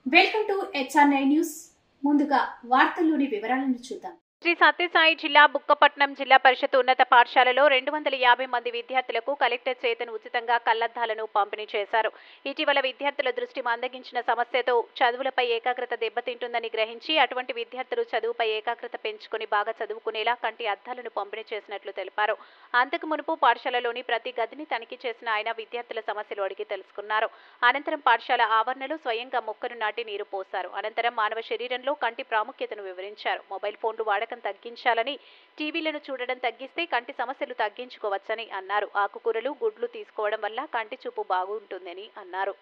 Welcome to HR9 news. ముందుగా వార్తల్లోని వివరాలను చూద్దాం. శ్రీ సత్యసాయి జిల్లా బుక్కపట్నం జిల్లా పరిషత్ ఉన్నత పాఠశాలలో 250 మంది విద్యార్థులకు కలెక్టర్ చేతను ఉచితంగా కళ్లద్దాలను పంపిణీ చేశారు. ఇటీవల విద్యార్థుల దృష్టి మందగించిన సమస్యతో చదువులపై ఏకాగ్రత దెబ్బతింటుందని గ్రహించి అటువంటి విద్యార్థులు చదువుపై ఏకాగ్రత పెంచుకుని బాగా చదువుకునేలా కంటి అద్దాలను పంపిణీ చేసినట్లు తెలిపారు. అంతకు మునుపు పాఠశాలలోని ప్రతి గదిని తనిఖీ చేసిన ఆయన విద్యార్థుల సమస్యలు అడిగి తెలుసుకున్నారు. అనంతరం పాఠశాల ఆవరణలో స్వయంగా మొక్కను నాటి నీరు పోశారు. అనంతరం మానవ శరీరంలో కంటి ప్రాముఖ్యతను వివరించారు. మొబైల్ ఫోన్లు వాడకం తగ్గించాలని, టీవీలను చూడడం తగ్గిస్తే కంటి సమస్యలు తగ్గించుకోవచ్చని అన్నారు. ఆకుకూరలు, గుడ్లు తీసుకోవడం వల్ల కంటి చూపు బాగుంటుందని అన్నారు.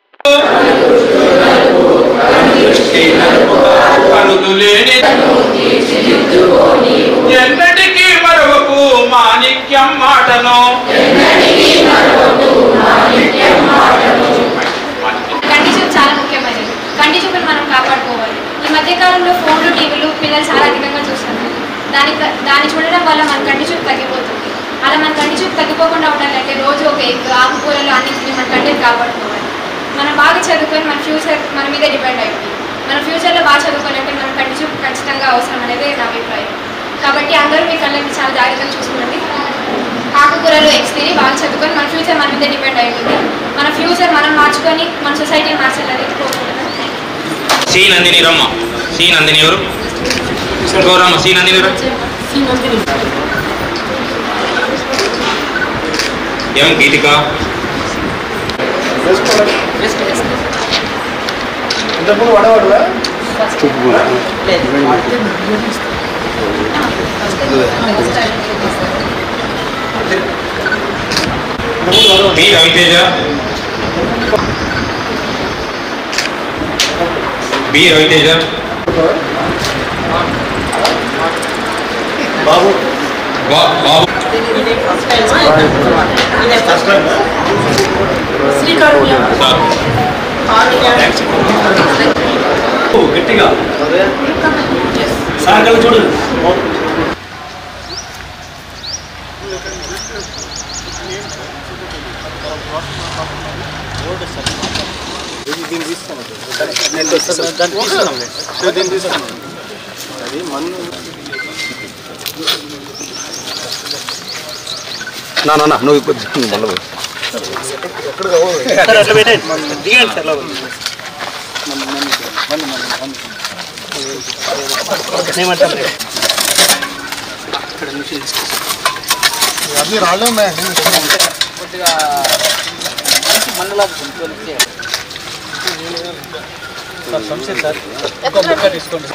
కంటి చూపు చాలా ముఖ్యమైనది. కంటి చూపును మనం కాపాడుకోవాలి. ఈ మధ్యకాలంలో ఫోన్లు, టీవీలు పిల్లలు చాలా అధికంగా చూస్తున్నారు. దాన్ని చూడడం వల్ల మన కంటి చూపు తగ్గిపోతుంది. అలా మన కంటి చూపు తగ్గిపోకుండా ఉండాలంటే రోజు ఒక ఎగ్, ఆకుకూరలు అన్నింటినీ మన కంటిని కాపాడుకోవాలి. మనం బాగా చదువుకొని మన ఫ్యూచర్ మన మీద డిపెండ్ అయిపోయింది. మన ఫ్యూచర్లో బాగా చదువుకోవాలంటే మన కంటి చూపు ఖచ్చితంగా అవసరం అనేది నా అభిప్రాయం. కాబట్టి అందరూ మీ కళ్ళని చాలా జాగ్రత్తగా చూసుకోండి. ఆకుకూరలు, ఎగ్స్ తిని బాగా చదువుకొని మన ఫ్యూచర్ మన మీద డిపెండ్ అవుతుంది. మన ఫ్యూచర్ మనం మార్చుకొని మన సొసైటీని మార్చాలని కోరుకుంటున్నాను. సి నందిని రమ్మ. సి నందిని ఎవరు? గౌరమ్మ. సి నందిని ఎవరు? ఎం గీతిక. బి రవితేజ. బి రవితేజ. బాబు. బాబు. గట్టిగా సాయంకాలం చూడు. నా నువ్వు ఇప్పుడు మళ్ళీ అవి రాళ్ళు ఉన్నాయి. కొద్దిగా మండలా తీసుకోండి.